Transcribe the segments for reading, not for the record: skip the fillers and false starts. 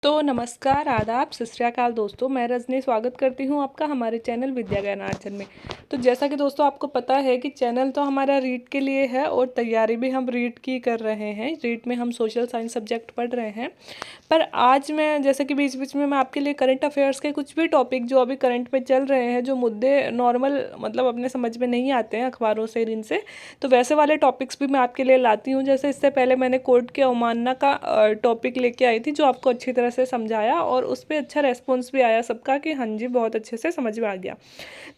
तो नमस्कार, आदाब, सत श्री अकाल दोस्तों। मैं रजनी स्वागत करती हूँ आपका हमारे चैनल विद्या ज्ञानार्जन में। तो जैसा कि दोस्तों आपको पता है कि चैनल तो हमारा रीट के लिए है और तैयारी भी हम रीट की कर रहे हैं। रीट में हम सोशल साइंस सब्जेक्ट पढ़ रहे हैं। पर आज मैं जैसे कि बीच बीच में मैं आपके लिए करंट अफेयर्स के कुछ भी टॉपिक जो अभी करंट में चल रहे हैं, जो मुद्दे नॉर्मल मतलब अपने समझ में नहीं आते हैं अखबारों से इनसे, तो वैसे वाले टॉपिक्स भी मैं आपके लिए लाती हूँ। जैसे इससे पहले मैंने कोर्ट की अवमानना का टॉपिक लेके आई थी, जो आपको अच्छी तरह से समझाया और उस पर अच्छा रेस्पॉन्स भी आया सबका कि हाँ जी बहुत अच्छे से समझ में आ गया।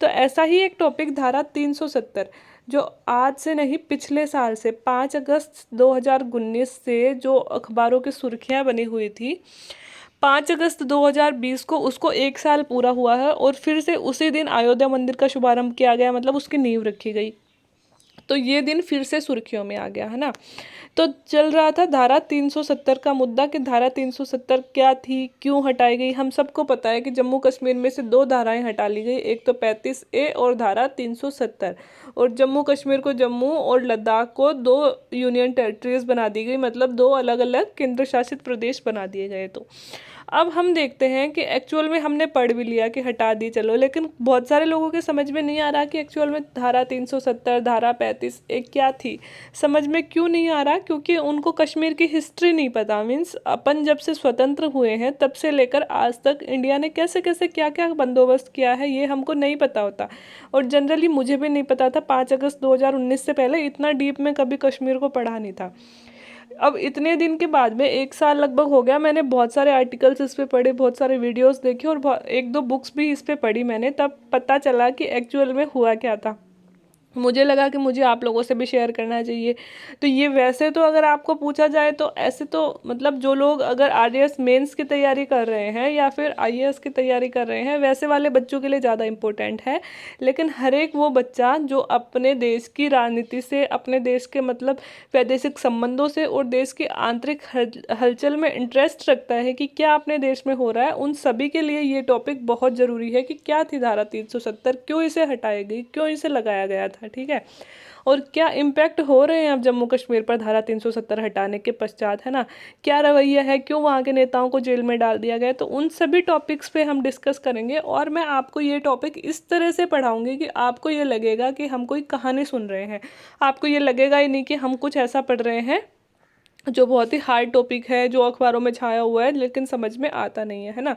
तो ऐसा ही एक टॉपिक धारा 370, जो आज से नहीं पिछले साल से 5 अगस्त 2019 से जो अखबारों की सुर्खियां बनी हुई थी, 5 अगस्त 2020 को उसको एक साल पूरा हुआ है और फिर से उसी दिन अयोध्या मंदिर का शुभारंभ किया गया, मतलब उसकी नींव रखी गई। तो ये दिन फिर से सुर्खियों में आ गया है ना। तो चल रहा था धारा 370 का मुद्दा कि धारा 370 क्या थी, क्यों हटाई गई। हम सबको पता है कि जम्मू कश्मीर में से दो धाराएं हटा ली गई, एक तो 35A और धारा 370। और जम्मू कश्मीर को जम्मू और लद्दाख को दो यूनियन टेरिटरीज बना दी गई, मतलब दो अलग अलग केंद्र शासित प्रदेश बना दिए गए। तो अब हम देखते हैं कि एक्चुअल में हमने पढ़ भी लिया कि हटा दी चलो, लेकिन बहुत सारे लोगों के समझ में नहीं आ रहा कि एक्चुअल में धारा 370 धारा 35A क्या थी। समझ में क्यों नहीं आ रहा? क्योंकि उनको कश्मीर की हिस्ट्री नहीं पता। मीन्स अपन जब से स्वतंत्र हुए हैं तब से लेकर आज तक इंडिया ने कैसे कैसे क्या क्या बंदोबस्त किया है ये हमको नहीं पता होता। और जनरली मुझे भी नहीं पता था। 5 अगस्त 2019 से पहले इतना डीप में कभी कश्मीर को पढ़ा नहीं था। अब इतने दिन के बाद में एक साल लगभग हो गया, मैंने बहुत सारे आर्टिकल्स इस पे पढ़े, बहुत सारे वीडियोस देखे और एक दो बुक्स भी इस पे पढ़ी मैंने, तब पता चला कि एक्चुअल में हुआ क्या था। मुझे लगा कि मुझे आप लोगों से भी शेयर करना चाहिए। तो ये वैसे तो अगर आपको पूछा जाए तो ऐसे तो मतलब जो लोग अगर आरएएस मेंस की तैयारी कर रहे हैं या फिर आईएएस की तैयारी कर रहे हैं, वैसे वाले बच्चों के लिए ज़्यादा इम्पोर्टेंट है। लेकिन हर एक वो बच्चा जो अपने देश की राजनीति से, अपने देश के मतलब वैदेशिक संबंधों से और देश की आंतरिक हलचल में इंटरेस्ट रखता है कि क्या अपने देश में हो रहा है, उन सभी के लिए ये टॉपिक बहुत ज़रूरी है कि क्या थी धारा 370, क्यों इसे हटाई गई, क्यों इसे लगाया गया था। ठीक है। और क्या इम्पैक्ट हो रहे हैं अब जम्मू कश्मीर पर धारा 370 हटाने के पश्चात, है ना। क्या रवैया है, क्यों वहाँ के नेताओं को जेल में डाल दिया गया। तो उन सभी टॉपिक्स पे हम डिस्कस करेंगे और मैं आपको ये टॉपिक इस तरह से पढ़ाऊंगी कि आपको ये लगेगा कि हम कोई कहानी सुन रहे हैं। आपको ये लगेगा ही नहीं कि हम कुछ ऐसा पढ़ रहे हैं जो बहुत ही हार्ड टॉपिक है, जो अखबारों में छाया हुआ है लेकिन समझ में आता नहीं है ना।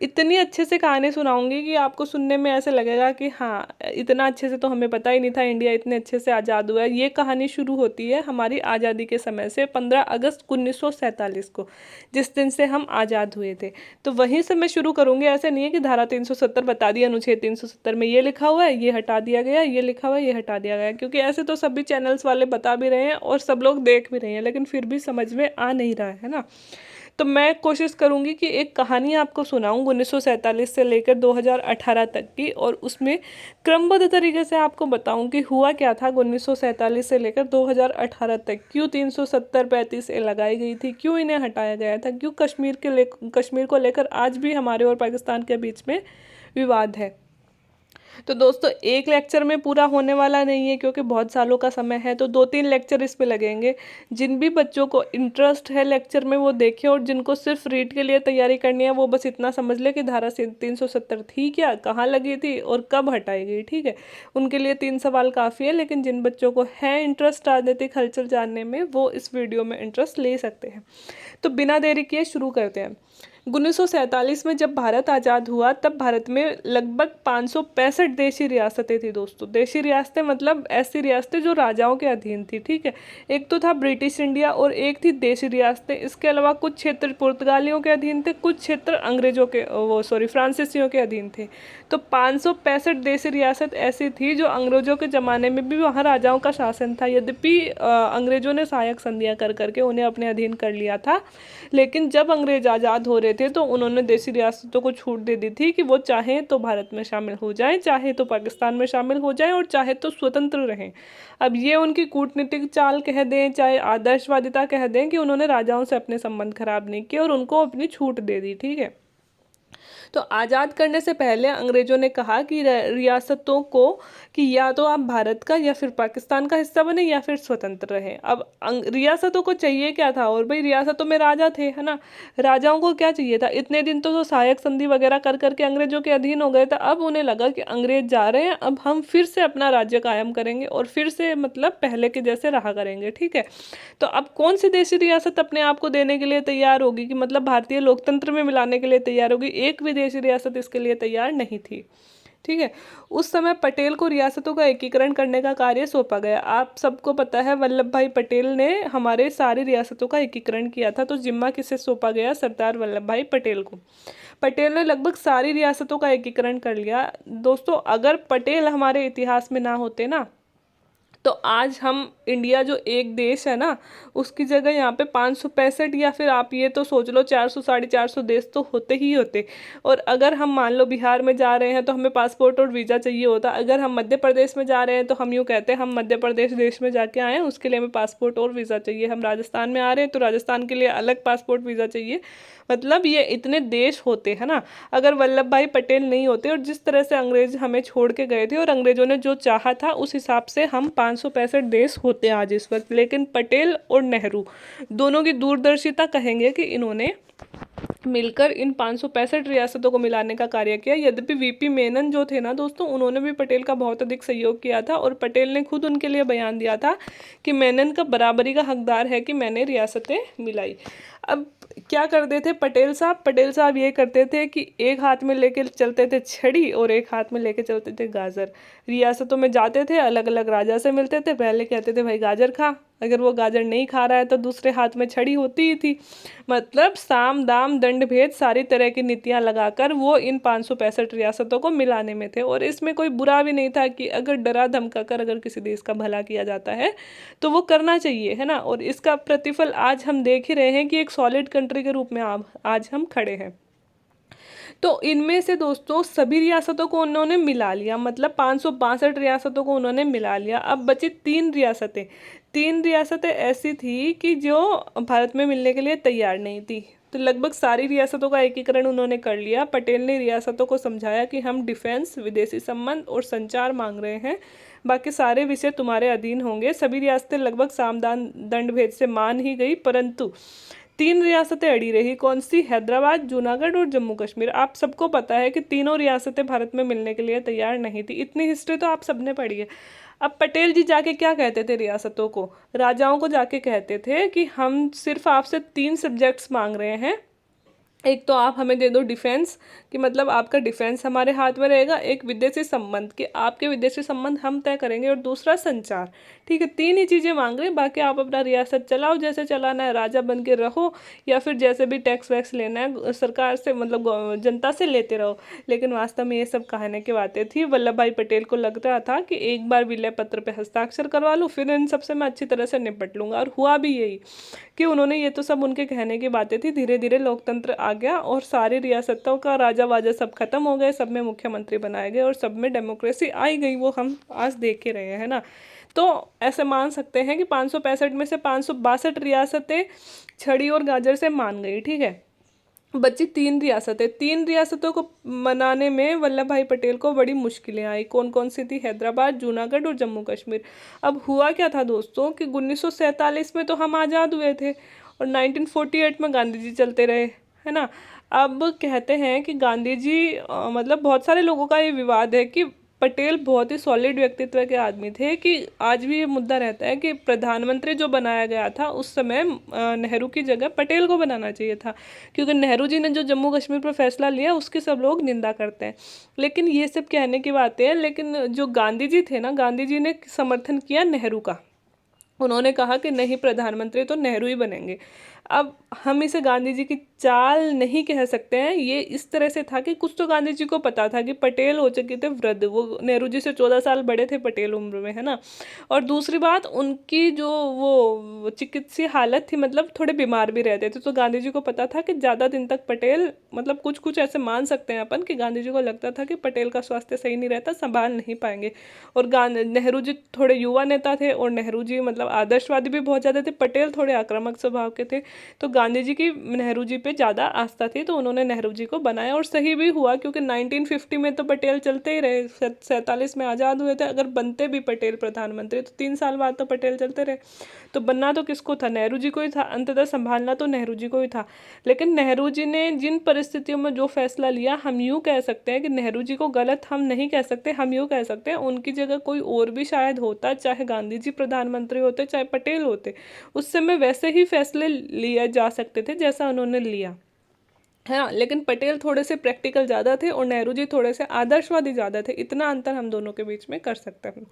इतनी अच्छे से कहानी सुनाऊंगी कि आपको सुनने में ऐसे लगेगा कि हाँ, इतना अच्छे से तो हमें पता ही नहीं था इंडिया इतने अच्छे से आज़ाद हुआ है। ये कहानी शुरू होती है हमारी आज़ादी के समय से, 15 अगस्त 1947 को, जिस दिन से हम आज़ाद हुए थे। तो वहीं से मैं शुरू करूंगी। ऐसे नहीं है कि धारा 370 बता दिया, अनुच्छेद 370 में ये लिखा हुआ है, ये हटा दिया गया, ये लिखा हुआ है, ये हटा दिया गया, क्योंकि ऐसे तो सभी चैनल्स वाले बता भी रहे हैं और सब लोग देख भी रहे हैं, लेकिन फिर भी समझ में आ नहीं रहा है ना। तो मैं कोशिश करूंगी कि एक कहानी आपको सुनाऊं 1947 से लेकर 2018 तक की, और उसमें क्रमबद्ध तरीके से आपको बताऊं कि हुआ क्या था 1947 से लेकर 2018 तक, क्यों 370-35 लगाई गई थी, क्यों इन्हें हटाया गया था, क्यों कश्मीर को लेकर आज भी हमारे और पाकिस्तान के बीच में विवाद है। तो दोस्तों एक लेक्चर में पूरा होने वाला नहीं है क्योंकि बहुत सालों का समय है, तो 2-3 लेक्चर इस पे लगेंगे। जिन भी बच्चों को इंटरेस्ट है लेक्चर में वो देखें, और जिनको सिर्फ रीड के लिए तैयारी करनी है वो बस इतना समझ ले कि धारा 370 थी क्या, कहाँ लगी थी और कब हटाई गई। ठीक है। उनके लिए 3 सवाल काफ़ी है, लेकिन जिन बच्चों को है इंटरेस्ट राजनीतिक हलचल जानने में, वो इस वीडियो में इंटरेस्ट ले सकते हैं। तो बिना देरी किए शुरू करते हैं। 1947 में जब भारत आज़ाद हुआ तब भारत में लगभग 565 देशी रियासतें थी दोस्तों। देशी रियासतें मतलब ऐसी रियासतें जो राजाओं के अधीन थी। ठीक है। एक तो था ब्रिटिश इंडिया और एक थी देशी रियासतें। इसके अलावा कुछ क्षेत्र पुर्तगालियों के अधीन थे, कुछ क्षेत्र अंग्रेजों के फ्रांसीसियों के अधीन थे। तो 565 देशी रियासत ऐसी थी जो अंग्रेजों के ज़माने में भी वहाँ राजाओं का शासन था। यद्यपि अंग्रेजों ने सहायक संधियाँ कर करके उन्हें अपने अधीन कर लिया था, लेकिन जब अंग्रेज आज़ाद हो रहे थे तो उन्होंने देशी रियासतों को छूट दे दी थी कि वो चाहे तो भारत में शामिल हो जाएं, चाहे तो पाकिस्तान में शामिल हो जाएं और चाहे तो स्वतंत्र रहें। अब ये उनकी कूटनीतिक चाल कह दें, चाहे आदर्शवादिता कह दें, कि उन्होंने राजाओं से अपने संबंध खराब नहीं किए और उनको अपनी छूट दे दी। ठीक है। तो आज़ाद करने से पहले अंग्रेजों ने कहा कि रियासतों को कि या तो आप भारत का या फिर पाकिस्तान का हिस्सा बने या फिर स्वतंत्र रहे। अब रियासतों को चाहिए क्या था, और भाई रियासतों में राजा थे, है ना। राजाओं को क्या चाहिए था, इतने दिन तो सहायक संधि वगैरह कर करके अंग्रेजों के अधीन हो गए थे। अब उन्हें लगा कि अंग्रेज जा रहे हैं, अब हम फिर से अपना राज्य कायम करेंगे और फिर से मतलब पहले के जैसे रहा करेंगे, ठीक है। तो अब कौन सी देशी रियासत अपने आप को देने के लिए तैयार होगी, कि मतलब भारतीय लोकतंत्र में मिलाने के लिए तैयार होगी, एक विदेशी रियासत इसके लिए तैयार नहीं थी, ठीक है। उस समय पटेल को रियासतों का एकीकरण करने का कार्य सौंपा गया। आप सबको पता है वल्लभ भाई पटेल ने हमारे सारी रियासतों का एकीकरण किया था, तो जिम्मा किसे सौंपा गया, सरदार वल्लभ भाई पटेल को। पटेल ने लगभग सारी रियासतों का एकीकरण कर लिया। दोस्तों अगर पटेल हमारे इतिहास में ना होते ना, तो आज हम इंडिया जो एक देश है ना, उसकी जगह यहाँ पे 565 या फिर आप ये तो सोच लो 400 450 देश तो होते ही होते। और अगर हम मान लो बिहार में जा रहे हैं तो हमें पासपोर्ट और वीज़ा चाहिए होता। अगर हम मध्य प्रदेश में जा रहे हैं तो हम यूँ कहते हैं हम मध्य प्रदेश देश में जाके आए हैं, उसके लिए हमें पासपोर्ट और वीज़ा चाहिए। हम राजस्थान में आ रहे हैं तो राजस्थान के लिए अलग पासपोर्ट वीज़ा चाहिए। मतलब ये इतने देश होते हैं ना, अगर वल्लभ भाई पटेल नहीं होते और जिस तरह से अंग्रेज हमें छोड़ के गए थे और अंग्रेजों ने जो चाहा था उस हिसाब से हम 565 देश होते आज इस वक्त। लेकिन पटेल और नेहरू दोनों की दूरदर्शिता कहेंगे कि इन्होंने मिलकर इन 565 रियासतों को मिलाने का कार्य किया। यद्यपि वीपी मेनन जो थे ना दोस्तों, उन्होंने भी पटेल का बहुत अधिक सहयोग किया था और पटेल ने खुद उनके लिए बयान दिया था कि मेनन का बराबरी का हकदार है कि मैंने रियासतें मिलाई। अब क्या करते थे पटेल साहब, पटेल साहब ये करते थे कि एक हाथ में लेके चलते थे छड़ी और एक हाथ में लेके चलते थे गाजर। रियासतों में जाते थे, अलग अलग राजा से मिलते थे, पहले कहते थे भाई गाजर खा, अगर वो गाजर नहीं खा रहा है तो दूसरे हाथ में छड़ी होती ही थी। मतलब साम दाम दंड भेद सारी तरह की नीतियां लगाकर वो इन 565 रियासतों को मिलाने में थे। और इसमें कोई बुरा भी नहीं था कि अगर डरा धमका कर अगर किसी देश का भला किया जाता है तो वो करना चाहिए, है ना। और इसका प्रतिफल आज हम देख ही रहे हैं कि एक सॉलिड कंट्री के रूप में आज हम खड़े हैं। तो इनमें से दोस्तों सभी रियासतों को उन्होंने मिला लिया, मतलब 562 रियासतों को उन्होंने मिला लिया। अब बची 3 रियासतें। 3 रियासतें ऐसी थी कि जो भारत में मिलने के लिए तैयार नहीं थी। तो लगभग सारी रियासतों का एकीकरण उन्होंने कर लिया। पटेल ने रियासतों को समझाया कि हम डिफेंस, विदेशी संबंध और संचार मांग रहे हैं, बाकी सारे विषय तुम्हारे अधीन होंगे। सभी रियासतें लगभग सामदान दंड भेद से मान ही गई, परंतु 3 रियासतें अड़ी रही। कौन सी, हैदराबाद, जूनागढ़ और जम्मू कश्मीर। आप सबको पता है कि तीनों रियासतें भारत में मिलने के लिए तैयार नहीं थी। इतनी हिस्ट्री तो आप सबने पढ़ी है। अब पटेल जी जाके क्या कहते थे रियासतों को, राजाओं को जाके कहते थे कि हम सिर्फ आपसे 3 सब्जेक्ट्स मांग रहे हैं। एक तो आप हमें दे दो डिफेंस, कि मतलब आपका डिफेंस हमारे हाथ में रहेगा। एक विदेशी संबंध, कि आपके विदेशी संबंध हम तय करेंगे। और दूसरा संचार। ठीक है, 3 ही चीज़ें मांग रहे हैं, बाकी आप अपना रियासत चलाओ, जैसे चलाना है, राजा बन के रहो, या फिर जैसे भी टैक्स वैक्स लेना है सरकार से, मतलब जनता से लेते रहो। लेकिन वास्तव में ये सब कहने की बातें थी। वल्लभ भाई पटेल को लग रहा था कि एक बार विलय पत्र पे हस्ताक्षर करवा लूँ, फिर इन सबसे मैं अच्छी तरह से निपट लूँगा। और हुआ भी यही कि उन्होंने, ये तो सब उनके कहने की बातें थी, धीरे धीरे लोकतंत्र आ गया और सारी रियासतों का राजा वाजा सब खत्म हो गए, सब में मुख्यमंत्री बनाए गए और सब में डेमोक्रेसी आई गई। वो हम आज देख के रहे हैं ना। तो ऐसे मान सकते हैं कि 565 में से 562 रियासतें छड़ी और गाजर से मान गई, ठीक है। बची 3 रियासतें। 3 रियासतों को मनाने में वल्लभ भाई पटेल को बड़ी मुश्किलें आई। कौन कौन सी थी, हैदराबाद, जूनागढ़ और जम्मू कश्मीर। अब हुआ क्या था दोस्तों कि 1947 में तो हम आज़ाद हुए थे और 1948 में गांधी जी चलते रहे, है ना। अब कहते हैं कि गांधी जी मतलब बहुत सारे लोगों का ये विवाद है कि पटेल बहुत ही सॉलिड व्यक्तित्व के आदमी थे, कि आज भी ये मुद्दा रहता है कि प्रधानमंत्री जो बनाया गया था उस समय नेहरू की जगह पटेल को बनाना चाहिए था, क्योंकि नेहरू जी ने जो जम्मू कश्मीर पर फैसला लिया उसकी सब लोग निंदा करते हैं। लेकिन ये सब कहने की बातें हैं। लेकिन जो गांधी जी थे ना, गांधी जी ने समर्थन किया नेहरू का। उन्होंने कहा कि नहीं, प्रधानमंत्री तो नेहरू ही बनेंगे। अब हम इसे गांधी जी की चाल नहीं कह सकते हैं। ये इस तरह से था कि कुछ तो गांधी जी को पता था कि पटेल हो चुके थे वृद्ध, वो नेहरू जी से 14 साल बड़े थे पटेल उम्र में, है ना। और दूसरी बात, उनकी जो वो चिकित्सीय हालत थी, मतलब थोड़े बीमार भी रहते थे, तो गांधी जी को पता था कि ज़्यादा दिन तक पटेल मतलब कुछ कुछ ऐसे मान सकते हैं अपन कि गांधी जी को लगता था कि पटेल का स्वास्थ्य सही नहीं रहता, संभाल नहीं पाएंगे। और नेहरू जी थोड़े युवा नेता थे, और नेहरू जी मतलब आदर्शवादी भी बहुत ज़्यादा थे, पटेल थोड़े आक्रामक स्वभाव के थे। तो गांधी जी की नेहरू जी पे ज़्यादा आस्था थी, तो उन्होंने नेहरू जी को बनाया, और सही भी हुआ, क्योंकि 1950 में तो पटेल चलते ही रहे, 47 में आज़ाद हुए थे। अगर बनते भी पटेल प्रधानमंत्री तो 3 साल बाद तो पटेल चलते रहे। तो बनना तो किसको था, नेहरू जी को ही था, अंततः संभालना तो नेहरू जी को ही था। लेकिन नेहरू जी ने जिन परिस्थितियों में जो फैसला लिया, हम यूँ कह सकते हैं कि नेहरू जी को गलत हम नहीं कह सकते, हम यूँ कह सकते हैं उनकी जगह कोई और भी शायद होता, चाहे गांधी जी प्रधानमंत्री होते चाहे पटेल होते, उस समय वैसे ही फैसले लिए जा सकते थे जैसा उन्होंने लिया है ना। लेकिन पटेल थोड़े से प्रैक्टिकल ज़्यादा थे और नेहरू जी थोड़े से आदर्शवादी ज़्यादा थे, इतना अंतर हम दोनों के बीच में कर सकते हैं।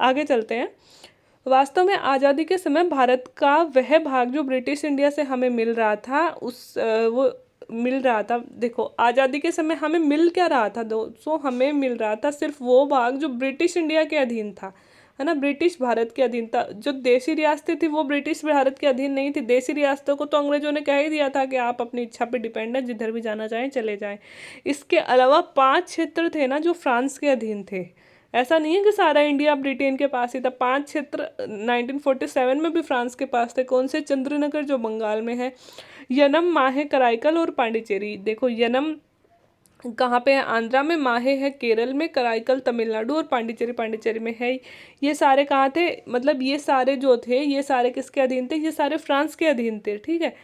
आगे चलते हैं। वास्तव में आज़ादी के समय भारत का वह भाग जो ब्रिटिश इंडिया से हमें मिल रहा था, वो मिल रहा था, देखो आज़ादी के समय हमें मिल क्या रहा था दोस्तों, हमें मिल रहा था सिर्फ वो भाग जो ब्रिटिश इंडिया के अधीन था, है ना, ब्रिटिश भारत के अधीन था। जो देशी रियासतें थी वो ब्रिटिश भारत के अधीन नहीं थी। देशी रियासतों को तो अंग्रेजों ने कह ही दिया था कि आप अपनी इच्छा पे डिपेंड है, जिधर भी जाना चाहें चले जाएं। इसके अलावा 5 क्षेत्र थे ना जो फ्रांस के अधीन थे। ऐसा नहीं है कि सारा इंडिया ब्रिटेन के पास ही था, 5 क्षेत्र 1947 में भी फ्रांस के पास थे। कौन से, चंद्रनगर जो बंगाल में है, यनम, माहे, कराईकल और पांडिचेरी। देखो यनम कहाँ पे है, आंध्रा में, माहे है केरल में, कराईकल तमिलनाडु, और पांडिचेरी पांडिचेरी में है। ये सारे कहाँ थे, मतलब ये सारे जो थे ये सारे किसके अधीन थे, ये सारे फ्रांस के अधीन थे, ठीक है।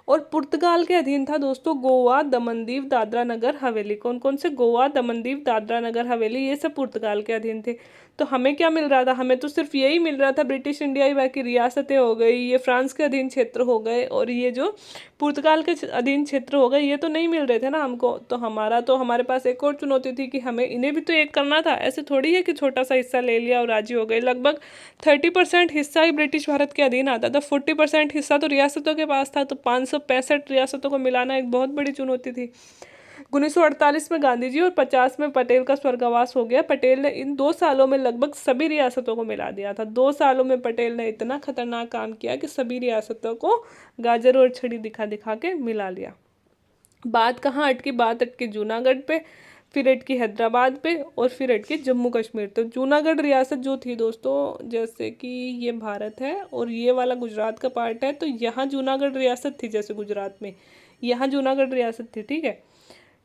और पुर्तगाल के अधीन था दोस्तों गोवा, दमन दीव, दादरा नगर हवेली। कौन कौन से, गोवा, दमन दीव, दादरा नगर हवेली, ये सब पुर्तगाल के अधीन थे। तो हमें क्या मिल रहा था, हमें तो सिर्फ यही मिल रहा था, ब्रिटिश इंडिया ही बाकी रियासतें हो गई, ये फ्रांस के अधीन क्षेत्र हो गए, और ये जो पुर्तगाल के अधीन क्षेत्र हो गए, ये तो नहीं मिल रहे थे ना हमको। तो हमारे पास एक और चुनौती थी कि हमें इन्हें भी तो एक करना था। ऐसे थोड़ी है कि छोटा सा हिस्सा ले लिया और राजी हो गए। लगभग 30% हिस्सा ही ब्रिटिश भारत के अधीन आता था, 40% हिस्सा तो रियासतों के पास था। तो 565 रियासतों को मिलाना एक बहुत बड़ी चुनौती थी। 1948 में गांधी जी और 50 में पटेल का स्वर्गवास हो गया। पटेल ने इन 2 सालों में लगभग सभी रियासतों को मिला दिया था। 2 सालों में पटेल ने इतना खतरनाक काम किया कि सभी रियासतों को गाजर और छड़ी दिखा दिखा के मिला लिया। बात कहाँ अटकी, बात अटकी जूनागढ़ पे, फिर अटकी हैदराबाद पे, और फिर अटकी जम्मू कश्मीर। तो जूनागढ़ रियासत जो थी दोस्तों, जैसे कि ये भारत है और ये वाला गुजरात का पार्ट है, तो यहाँ जूनागढ़ रियासत थी, जैसे गुजरात में यहाँ जूनागढ़ रियासत थी, ठीक है।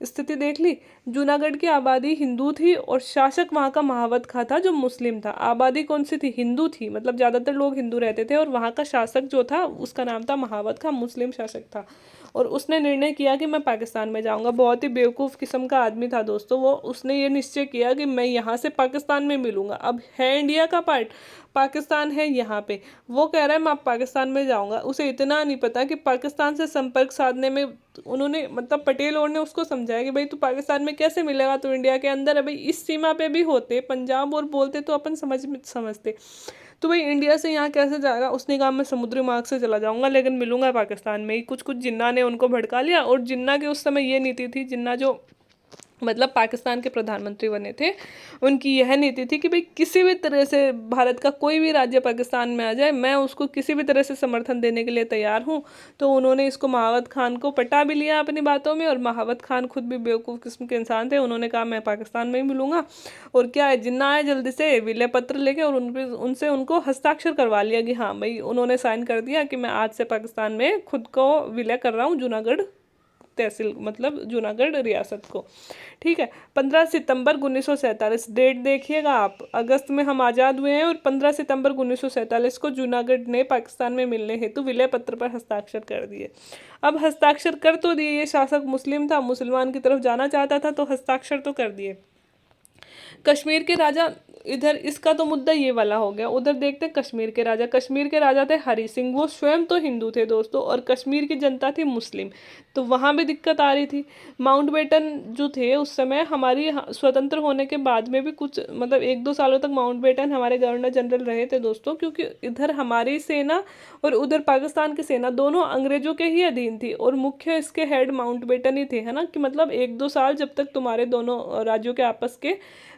स्थिति देख ली, जूनागढ़ की आबादी हिंदू थी और शासक वहाँ का महावत खां था जो मुस्लिम था। आबादी कौन सी थी, हिंदू थी, मतलब ज़्यादातर लोग हिंदू रहते थे, और वहाँ का शासक जो था उसका नाम था महावत खां, मुस्लिम शासक था। और उसने निर्णय किया कि मैं पाकिस्तान में जाऊंगा। बहुत ही बेवकूफ़ किस्म का आदमी था दोस्तों वो। उसने ये निश्चय किया कि मैं यहाँ से पाकिस्तान में मिलूंगा। अब है इंडिया का पार्ट, पाकिस्तान है यहाँ पे, वो कह रहा है मैं पाकिस्तान में जाऊंगा। उसे इतना नहीं पता कि पाकिस्तान से संपर्क साधने में उन्होंने, मतलब पटेल और ने उसको समझाया कि भाई तू पाकिस्तान में कैसे मिलेगा, तो इंडिया के अंदर है भाई। इस सीमा पे भी होते पंजाब और बोलते तो अपन समझते, तो भाई इंडिया से यहाँ कैसे जाएगा। उसने कहा मैं समुद्री मार्ग से चला जाऊंगा, लेकिन मिलूंगा पाकिस्तान में ही। कुछ कुछ जिन्ना ने उनको भड़का लिया, और जिन्ना की उस समय ये नीति थी, जिन्ना जो मतलब पाकिस्तान के प्रधानमंत्री बने थे, उनकी यह नीति थी कि भाई किसी भी तरह से भारत का कोई भी राज्य पाकिस्तान में आ जाए, मैं उसको किसी भी तरह से समर्थन देने के लिए तैयार हूँ। तो उन्होंने इसको महावत खान को पटा भी लिया अपनी बातों में, और महावत खान खुद भी बेवकूफ़ किस्म के इंसान थे। उन्होंने कहा मैं पाकिस्तान में ही मिलूंगा। और क्या है, जिन्ना आए जल्दी से विलय पत्र लेके, और उनसे उनको हस्ताक्षर करवा लिया कि हाँ भाई, उन्होंने साइन कर दिया कि मैं आज से पाकिस्तान में खुद को विलय कर रहा हूँ, जूनागढ़ तहसील मतलब जूनागढ़ रियासत को, ठीक है। 15 सितंबर 1947, डेट देखिएगा आप, अगस्त में हम आज़ाद हुए हैं, और 15 सितंबर 1947 को जूनागढ़ ने पाकिस्तान में मिलने हेतु विलय पत्र पर हस्ताक्षर कर दिए। अब हस्ताक्षर कर तो दिए, ये शासक मुस्लिम था, मुसलमान की तरफ जाना चाहता था, तो हस्ताक्षर तो कर दिए। कश्मीर के राजा, इधर इसका तो मुद्दा ये वाला हो गया। उधर देखते हैं कश्मीर के राजा। कश्मीर के राजा थे हरि सिंह, वो स्वयं तो हिंदू थे दोस्तों, और कश्मीर की जनता थी मुस्लिम, तो वहाँ भी दिक्कत आ रही थी। माउंटबेटन जो थे उस समय, हमारी स्वतंत्र होने के बाद में भी कुछ मतलब 1-2 सालों तक माउंटबेटन हमारे गवर्नर जनरल रहे थे दोस्तों, क्योंकि इधर हमारी सेना और उधर पाकिस्तान की सेना दोनों अंग्रेजों के ही अधीन थी, और मुख्य इसके हेड माउंटबेटन ही थे, है ना। कि मतलब 1-2 साल जब तक तुम्हारे दोनों राज्यों के आपस के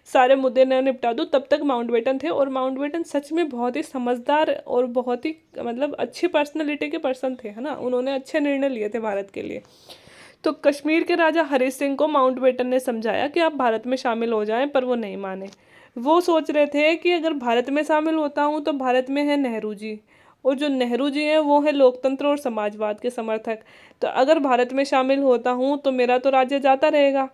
सारे मुद्दे न निपटा दो, तब तक माउंटबेटन थे। और माउंटबेटन सच में बहुत ही समझदार और बहुत ही मतलब अच्छी पर्सनैलिटी के पर्सन थे, है ना। उन्होंने अच्छे निर्णय लिए थे भारत के लिए। तो कश्मीर के राजा हरी सिंह को माउंटबेटन ने समझाया कि आप भारत में शामिल हो जाएं, पर वो नहीं माने। वो सोच रहे थे कि अगर भारत में शामिल होता हूँ तो भारत में है नेहरू जी, और जो नेहरू जी हैं वो है लोकतंत्र और समाजवाद के समर्थक। तो अगर भारत में शामिल होता हूँ तो मेरा तो राज्य जाता रहेगा,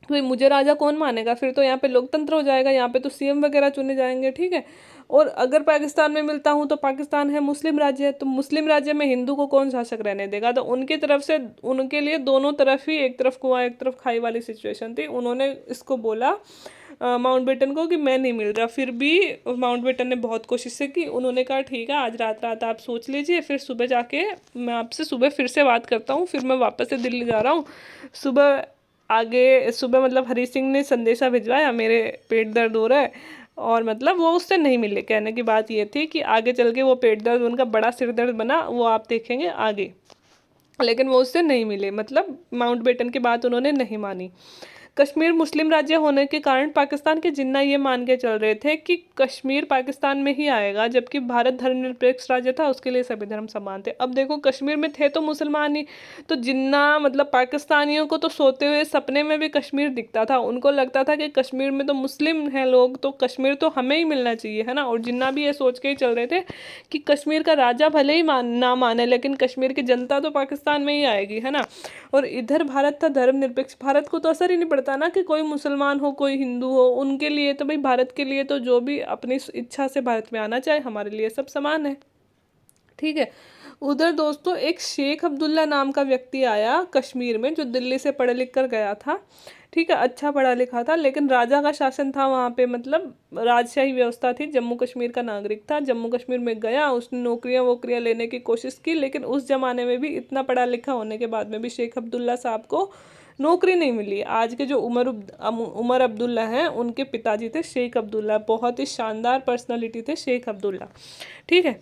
तो मुझे राजा कौन मानेगा, फिर तो यहाँ पे लोकतंत्र हो जाएगा, यहाँ पे तो सीएम वगैरह चुने जाएंगे, ठीक है। और अगर पाकिस्तान में मिलता हूँ तो पाकिस्तान है मुस्लिम राज्य, तो मुस्लिम राज्य में हिंदू को कौन शासक रहने देगा। तो उनकी तरफ से उनके लिए दोनों तरफ ही, एक तरफ कुआं एक तरफ खाई वाली सिचुएशन थी। उन्होंने इसको बोला माउंटबेटन को कि मैं नहीं मिल रहा। फिर भी माउंटबेटन ने बहुत कोशिशें की। उन्होंने कहा ठीक है, आज रात रात आप सोच लीजिए, फिर सुबह जाके मैं आपसे सुबह फिर से बात करता हूँ। फिर मैं वापस से दिल्ली जा रहा हूँ। सुबह आगे सुबह मतलब हरी सिंह ने संदेशा भिजवाया, मेरे पेट दर्द हो रहा है, और मतलब वो उससे नहीं मिले। कहने की बात ये थी कि आगे चल के वो पेट दर्द उनका बड़ा सिर दर्द बना, वो आप देखेंगे आगे। लेकिन वो उससे नहीं मिले, मतलब माउंटबेटन की बात उन्होंने नहीं मानी। कश्मीर मुस्लिम राज्य होने के कारण पाकिस्तान के जिन्ना ये मान के चल रहे थे कि कश्मीर पाकिस्तान में ही आएगा, जबकि भारत धर्मनिरपेक्ष राज्य था, उसके लिए सभी धर्म समान थे। अब देखो, कश्मीर में थे तो मुसलमान ही, तो जिन्ना मतलब पाकिस्तानियों को तो सोते हुए सपने में भी कश्मीर दिखता था। उनको लगता था कि कश्मीर में तो मुस्लिम हैं लोग, तो कश्मीर तो हमें ही मिलना चाहिए, है ना। और जिन्ना भी ये सोच के ही चल रहे थे कि कश्मीर का राजा भले ही ना माने, लेकिन कश्मीर की जनता तो पाकिस्तान में ही आएगी, है ना। और इधर भारत था धर्मनिरपेक्ष। भारत को तो असर ही नहीं पड़ता ना कि कोई मुसलमान हो कोई हिंदू हो, उनके लिए तो भाई, भारत के लिए तो जो भी अपनी इच्छा से भारत में आना चाहे, हमारे लिए सब समान है, ठीक है। उधर दोस्तों एक शेख अब्दुल्ला नाम का व्यक्ति आया कश्मीर में, जो दिल्ली से पढ़ लिख कर गया था, ठीक है, अच्छा पढ़ा लिखा था, लेकिन राजा का शासन था वहाँ पे, मतलब राजशाही व्यवस्था थी। जम्मू कश्मीर का नागरिक था, जम्मू कश्मीर में गया, उसने नौकरियाँ वोकरियाँ लेने की कोशिश की, लेकिन उस जमाने में भी इतना पढ़ा लिखा होने के बाद में भी शेख अब्दुल्ला साहब को नौकरी नहीं मिली। आज के जो उमर अब्दुल्ला हैं, उनके पिताजी थे शेख अब्दुल्ला, बहुत ही शानदार पर्सनालिटी थे शेख अब्दुल्ला, ठीक है।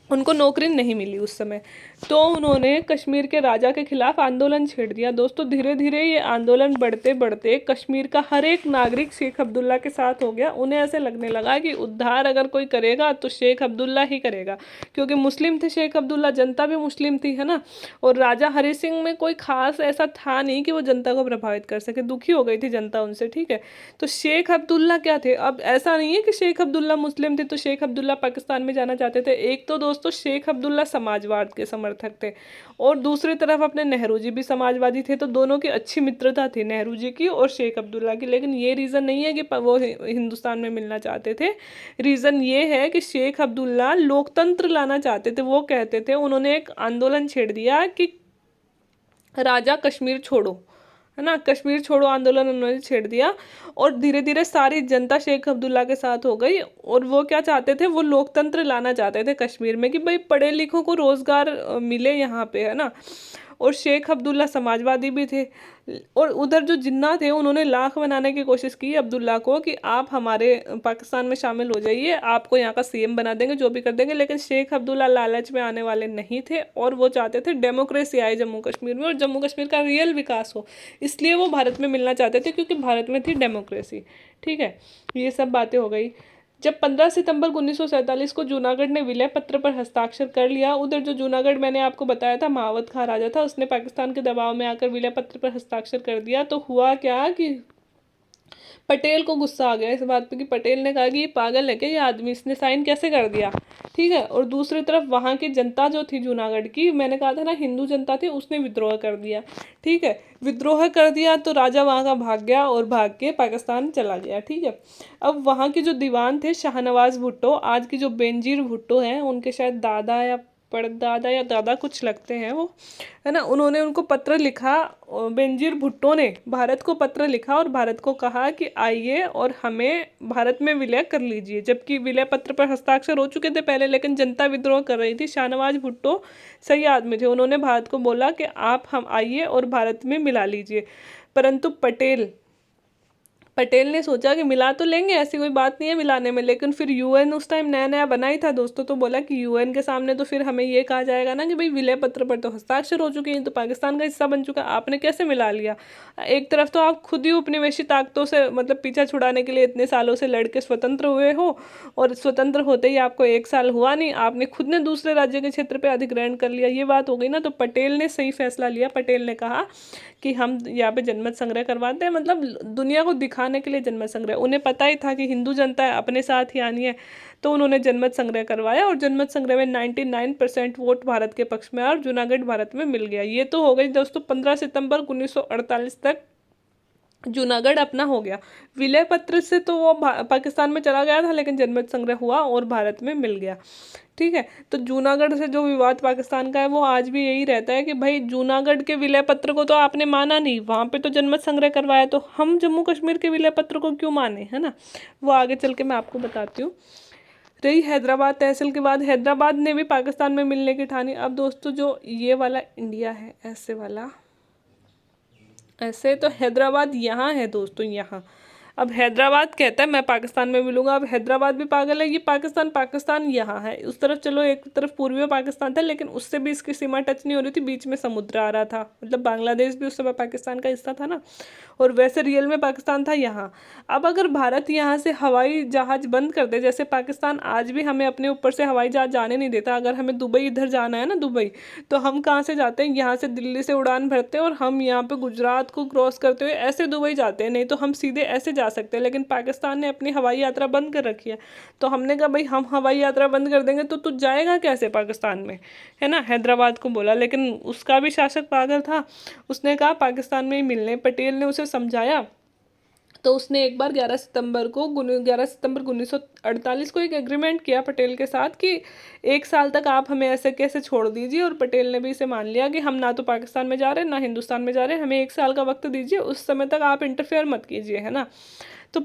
उनको नौकरी नहीं मिली उस समय, तो उन्होंने कश्मीर के राजा के खिलाफ आंदोलन छेड़ दिया। दोस्तों धीरे धीरे ये आंदोलन बढ़ते बढ़ते कश्मीर का हर एक नागरिक शेख अब्दुल्ला के साथ हो गया। उन्हें ऐसे लगने लगा कि उद्धार अगर कोई करेगा तो शेख अब्दुल्ला ही करेगा, क्योंकि मुस्लिम थे शेख अब्दुल्ला, जनता भी मुस्लिम थी, है ना। और राजा हरी सिंह में कोई खास ऐसा था नहीं कि वो जनता को प्रभावित कर सके, दुखी हो गई थी जनता उनसे, ठीक है। तो शेख अब्दुल्ला क्या थे, अब ऐसा नहीं है कि शेख अब्दुल्ला मुस्लिम थे तो शेख अब्दुल्ला पाकिस्तान में जाना चाहते थे। एक तो दोस्तों शेख अब्दुल्ला समाजवाद के समर्थक थे, और दूसरी तरफ अपने नेहरू जी भी समाजवादी थे, तो दोनों की अच्छी मित्रता थी, नेहरू जी की और शेख अब्दुल्ला की। लेकिन ये रीज़न नहीं है कि वो हिंदुस्तान में मिलना चाहते थे। रीज़न ये है कि शेख अब्दुल्ला लोकतंत्र लाना चाहते थे। वो कहते थे, उन्होंने एक आंदोलन छेड़ दिया कि राजा कश्मीर छोड़ो, है ना, कश्मीर छोड़ो आंदोलन उन्होंने छेड़ दिया, और धीरे धीरे सारी जनता शेख अब्दुल्ला के साथ हो गई। और वो क्या चाहते थे, वो लोकतंत्र लाना चाहते थे कश्मीर में, कि भाई पढ़े लिखों को रोजगार मिले यहाँ पे, है ना। और शेख अब्दुल्ला समाजवादी भी थे। और उधर जो जिन्ना थे, उन्होंने लाख बनाने की कोशिश की अब्दुल्ला को कि आप हमारे पाकिस्तान में शामिल हो जाइए, आपको यहाँ का सीएम बना देंगे, जो भी कर देंगे। लेकिन शेख अब्दुल्ला लालच में आने वाले नहीं थे, और वो चाहते थे डेमोक्रेसी आए जम्मू कश्मीर में, और जम्मू कश्मीर का रियल विकास हो। इसलिए वो भारत में मिलना चाहते थे, क्योंकि भारत में थी डेमोक्रेसी, ठीक है। ये सब बातें हो गई। जब 15 सितंबर 1947 को जूनागढ़ ने विलय पत्र पर हस्ताक्षर कर लिया, उधर जो जूनागढ़ मैंने आपको बताया था महावत खां राजा था, उसने पाकिस्तान के दबाव में आकर विलय पत्र पर हस्ताक्षर कर दिया। तो हुआ क्या कि पटेल को गुस्सा आ गया इस बात पे, कि पटेल ने कहा कि ये पागल है क्या, ये आदमी, इसने साइन कैसे कर दिया, ठीक है। और दूसरी तरफ वहाँ की जनता जो थी जूनागढ़ की, मैंने कहा था ना हिंदू जनता थी, उसने विद्रोह कर दिया, ठीक है। विद्रोह कर दिया तो राजा वहाँ का भाग गया, और भाग के पाकिस्तान चला गया, ठीक है। अब वहाँ के जो दीवान थे शाहनवाज भुट्टो, आज की जो बेनजीर भुट्टो हैं, उनके शायद दादा या परदादा या दादा कुछ लगते हैं वो, है ना। उन्होंने उनको पत्र लिखा, बेनजीर भुट्टो ने भारत को पत्र लिखा, और भारत को कहा कि आइए और हमें भारत में विलय कर लीजिए। जबकि विलय पत्र पर हस्ताक्षर हो चुके थे पहले, लेकिन जनता विद्रोह कर रही थी। शाहनवाज भुट्टो सही आदमी थे, उन्होंने भारत को बोला कि आप हम आइए और भारत में मिला लीजिए। परंतु पटेल ने सोचा कि मिला तो लेंगे, ऐसी कोई बात नहीं है मिलाने में, लेकिन फिर यूएन उस टाइम नया नया बना ही था दोस्तों, तो बोला कि यूएन के सामने तो फिर हमें ये कहा जाएगा ना कि भाई विलय पत्र पर तो हस्ताक्षर हो चुके हैं, तो पाकिस्तान का हिस्सा बन चुका, आपने कैसे मिला लिया। एक तरफ तो आप खुद ही उपनिवेशी ताकतों से मतलब पीछा छुड़ाने के लिए इतने सालों से लड़के स्वतंत्र हुए हो, और स्वतंत्र होते ही आपको 1 साल हुआ नहीं, आपने खुद ने दूसरे राज्य के क्षेत्र पे अधिग्रहण कर लिया, ये बात हो गई ना। तो पटेल ने सही फैसला लिया। पटेल ने कहा कि हम यहाँ पे जनमत संग्रह करवाते हैं, मतलब दुनिया को दिखाने के लिए जनमत संग्रह, उन्हें पता ही था कि हिंदू जनता है अपने साथ ही आनी है, तो उन्होंने जनमत संग्रह करवाया, और जनमत संग्रह में 99% वोट भारत के पक्ष में आया और जूनागढ़ भारत में मिल गया। ये तो हो गई दोस्तों 15 सितंबर 1948 तक जूनागढ़ अपना हो गया। विलय पत्र से तो वो पाकिस्तान में चला गया था, लेकिन जनमत संग्रह हुआ और भारत में मिल गया। ठीक है, तो जूनागढ़ से जो विवाद पाकिस्तान का है वो आज भी यही रहता है कि भाई जूनागढ़ के विलय पत्र को तो आपने माना नहीं, वहाँ पे तो जनमत संग्रह करवाया, तो हम जम्मू कश्मीर के विलय पत्र को क्यों माने, है ना। वो आगे चल के मैं आपको बताती हूँ। रही हैदराबाद तहसील के बाद, हैदराबाद ने भी पाकिस्तान में मिलने की ठानी। अब दोस्तों जो ये वाला इंडिया है, ऐसे वाला, ऐसे तो हैदराबाद यहाँ है दोस्तों, यहाँ। अब हैदराबाद कहता है मैं पाकिस्तान में मिलूंगा, अब हैदराबाद भी पागल है, ये पाकिस्तान पाकिस्तान यहाँ है, उस तरफ चलो एक तरफ पूर्वी पाकिस्तान था, लेकिन उससे भी इसकी सीमा टच नहीं हो रही थी, बीच में समुद्र आ रहा था, मतलब बांग्लादेश भी उस समय पाकिस्तान का हिस्सा था ना, और वैसे रियल में पाकिस्तान था यहाँ। अब अगर भारत यहाँ से हवाई जहाज बंद कर दे, जैसे पाकिस्तान आज भी हमें अपने ऊपर से हवाई जहाज जाने नहीं देता, अगर हमें दुबई इधर जाना है ना, दुबई, तो हम कहाँ से जाते हैं, यहाँ से दिल्ली से उड़ान भरते हैं और हम यहाँ पे गुजरात को क्रॉस करते हुए ऐसे दुबई जाते हैं, नहीं तो हम सीधे ऐसे जा सकते हैं, लेकिन पाकिस्तान ने अपनी हवाई यात्रा बंद कर रखी है। तो हमने कहा भाई हम हवाई यात्रा बंद कर देंगे तो तू जाएगा कैसे पाकिस्तान में, है ना, हैदराबाद को बोला, लेकिन उसका भी शासक पागल था, उसने कहा पाकिस्तान में ही मिलने। पटेल ने उसे समझाया, तो उसने एक बार 11 सितंबर 1948 को एक एग्रीमेंट किया पटेल के साथ कि 1 साल तक आप हमें ऐसे कैसे छोड़ दीजिए, और पटेल ने भी इसे मान लिया कि हम ना तो पाकिस्तान में जा रहे हैं ना हिंदुस्तान में जा रहे हैं, हमें 1 साल का वक्त दीजिए, उस समय तक आप इंटरफेयर मत कीजिए, है ना। तो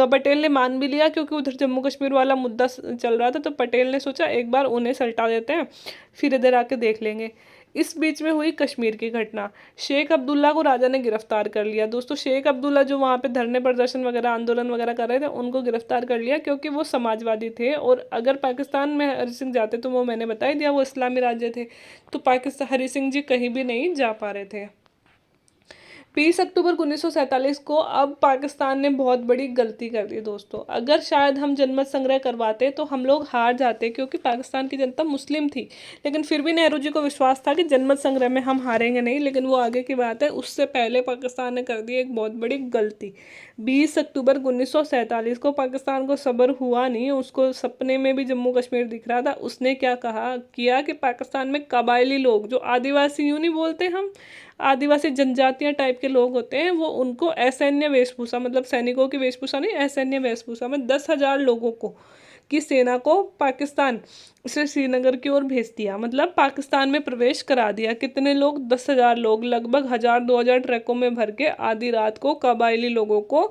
पटेल ने मान भी लिया, क्योंकि उधर जम्मू कश्मीर वाला मुद्दा चल रहा था, तो पटेल ने सोचा एक बार उन्हें सल्टा देते हैं, फिर इधर आके देख लेंगे। इस बीच में हुई कश्मीर की घटना, शेख अब्दुल्ला को राजा ने गिरफ्तार कर लिया दोस्तों। शेख अब्दुल्ला जो वहाँ पे धरने प्रदर्शन वगैरह आंदोलन वगैरह कर रहे थे, उनको गिरफ्तार कर लिया, क्योंकि वो समाजवादी थे, और अगर पाकिस्तान में हरि सिंह जाते तो वो मैंने बता ही दिया वो इस्लामी राज्य थे, तो पाकिस्तान हरि सिंह जी कहीं भी नहीं जा पा रहे थे। 20 अक्टूबर 1947 को अब पाकिस्तान ने बहुत बड़ी गलती कर दी दोस्तों। अगर शायद हम जनमत संग्रह करवाते तो हम लोग हार जाते, क्योंकि पाकिस्तान की जनता मुस्लिम थी, लेकिन फिर भी नेहरू जी को विश्वास था कि जनमत संग्रह में हम हारेंगे नहीं, लेकिन वो आगे की बात है। उससे पहले पाकिस्तान ने कर दी एक बहुत बड़ी गलती। 20 अक्टूबर 1947 को पाकिस्तान को सब्र हुआ नहीं, उसको सपने में भी जम्मू कश्मीर दिख रहा था। उसने क्या कहा किया कि पाकिस्तान में कबायली लोग, जो आदिवासी यूँ नहीं बोलते हम, आदिवासी जनजातियां टाइप के लोग होते हैं, वो उनको असैन्य वेशभूषा, मतलब सैनिकों की वेशभूषा नहीं, असैन्य वेशभूषा में 10,000 लोगों को की सेना को पाकिस्तान से श्रीनगर की ओर भेज दिया, मतलब पाकिस्तान में प्रवेश करा दिया। कितने लोग, 10,000 लोग, लगभग 1,000-2,000 ट्रकों में भर के आधी रात को कबायली लोगों को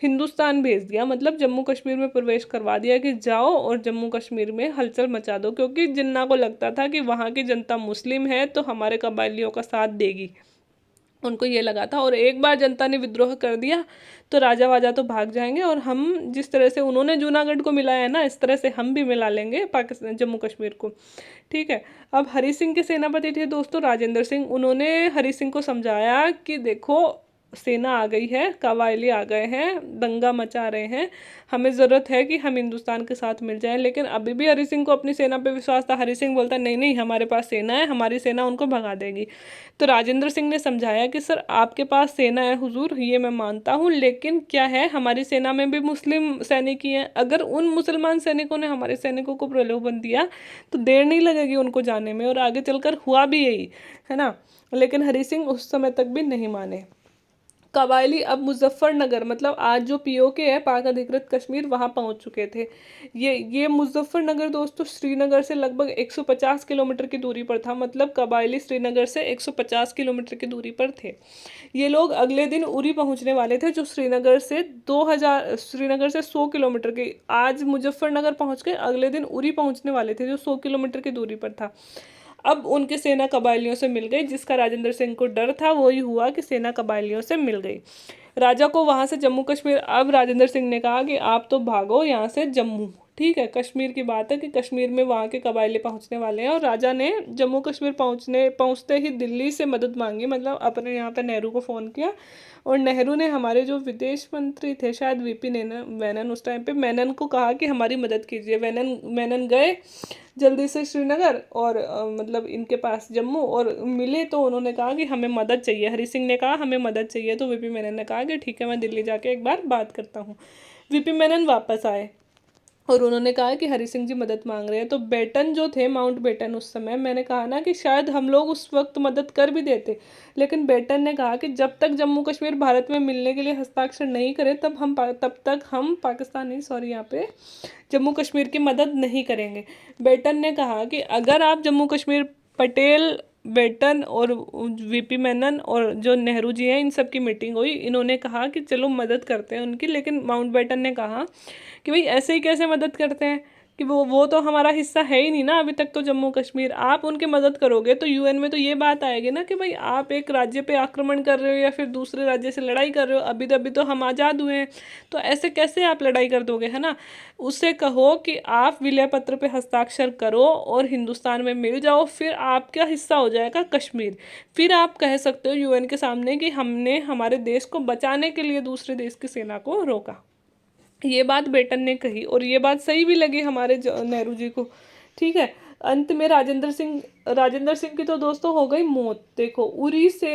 हिंदुस्तान भेज दिया, मतलब जम्मू कश्मीर में प्रवेश करवा दिया कि जाओ और जम्मू कश्मीर में हलचल मचा दो, क्योंकि जिन्ना को लगता था कि वहाँ की जनता मुस्लिम है तो हमारे कबायलियों का साथ देगी, उनको ये लगा था। और एक बार जनता ने विद्रोह कर दिया तो राजा वाजा तो भाग जाएंगे, और हम जिस तरह से उन्होंने जूनागढ़ को मिलाया है ना, इस तरह से हम भी मिला लेंगे पाकिस्तान जम्मू कश्मीर को। ठीक है, अब हरि सिंह के सेनापति थे दोस्तों राजेंद्र सिंह, उन्होंने हरि सिंह को समझाया कि देखो सेना आ गई है, कबायली आ गए हैं, दंगा मचा रहे हैं, हमें ज़रूरत है कि हम हिंदुस्तान के साथ मिल जाएं, लेकिन अभी भी हरि सिंह को अपनी सेना पे विश्वास था। हरि सिंह बोलता नहीं नहीं, हमारे पास सेना है, हमारी सेना उनको भगा देगी। तो राजेंद्र सिंह ने समझाया कि सर आपके पास सेना है हुजूर, ये मैं मानता हूँ, लेकिन क्या है हमारी सेना में भी मुस्लिम सैनिक ही हैं, अगर उन मुसलमान सैनिकों ने हमारे सैनिकों को प्रलोभन दिया तो देर नहीं लगेगी उनको जाने में, और आगे चलकर हुआ भी यही, है ना। लेकिन हरि सिंह उस समय तक भी नहीं माने। कबायली अब मुजफ्फरनगर, मतलब आज जो पीओके है पाक अधिकृत कश्मीर, वहाँ पहुँच चुके थे। ये मुजफ्फरनगर दोस्तों श्रीनगर से लगभग 150 किलोमीटर की दूरी पर था, मतलब कबायली श्रीनगर से 150 किलोमीटर की दूरी पर थे। ये लोग अगले दिन उरी पहुँचने वाले थे, जो श्रीनगर से 100 किलोमीटर की, आज मुजफ्फरनगर पहुँच के अगले दिन उरी पहुँचने वाले थे, जो 100 किलोमीटर की दूरी पर था। अब उनकी सेना कबायलियों से मिल गई, जिसका राजेंद्र सिंह को डर था वही हुआ कि सेना कबायलियों से मिल गई। राजा को वहाँ से जम्मू कश्मीर, अब राजेंद्र सिंह ने कहा कि आप तो भागो यहाँ से जम्मू, ठीक है। कश्मीर की बात है कि कश्मीर में वहाँ के कबायली पहुँचने वाले हैं, और राजा ने जम्मू कश्मीर पहुँचते ही दिल्ली से मदद मांगी, मतलब अपने यहाँ पे नेहरू को फ़ोन किया, और नेहरू ने हमारे जो विदेश मंत्री थे शायद वीपी मेनन, उस टाइम पे मेनन को कहा कि हमारी मदद कीजिए। मेनन गए जल्दी से श्रीनगर, और मतलब इनके पास जम्मू, और मिले तो उन्होंने कहा कि हमें मदद चाहिए। हरी सिंह ने कहा हमें मदद चाहिए, तो वीपी मेनन ने कहा कि ठीक है, मैं दिल्ली जाके एक बार बात करता हूँ। वीपी मेनन वापस आए और उन्होंने कहा कि हरी सिंह जी मदद मांग रहे हैं। तो बेटन जो थे, माउंट बेटन, उस समय मैंने कहा ना कि शायद हम लोग उस वक्त मदद कर भी देते, लेकिन बेटन ने कहा कि जब तक जम्मू कश्मीर भारत में मिलने के लिए हस्ताक्षर नहीं करे तब तक हम पाकिस्तान नहीं, सॉरी, यहाँ पे जम्मू कश्मीर की मदद नहीं करेंगे। बेटन ने कहा कि अगर आप जम्मू कश्मीर, पटेल, बेटन और वीपी मेनन और जो नेहरू जी हैं, इन सब की मीटिंग हुई, इन्होंने कहा कि चलो मदद करते हैं उनकी, लेकिन माउंट बेटन ने कहा कि भाई ऐसे ही कैसे मदद करते हैं, कि वो तो हमारा हिस्सा है ही नहीं ना अभी तक, तो जम्मू कश्मीर आप उनकी मदद करोगे तो यूएन में तो ये बात आएगी ना कि भाई आप एक राज्य पे आक्रमण कर रहे हो या फिर दूसरे राज्य से लड़ाई कर रहे हो, अभी तो हम आज़ाद हुए हैं, तो ऐसे कैसे आप लड़ाई कर दोगे, है ना। उससे कहो कि आप विलय पत्र पे हस्ताक्षर करो और हिंदुस्तान में मिल जाओ, फिर आपका हिस्सा हो जाएगा कश्मीर, फिर आप कह सकते हो यूएन के सामने कि हमने हमारे देश को बचाने के लिए दूसरे देश की सेना को रोका। ये बात बेटन ने कही, और ये बात सही भी लगी हमारे नेहरू जी को, ठीक है। अंत में राजेंद्र सिंह की तो दोस्तों हो गई मौत। देखो, उरी से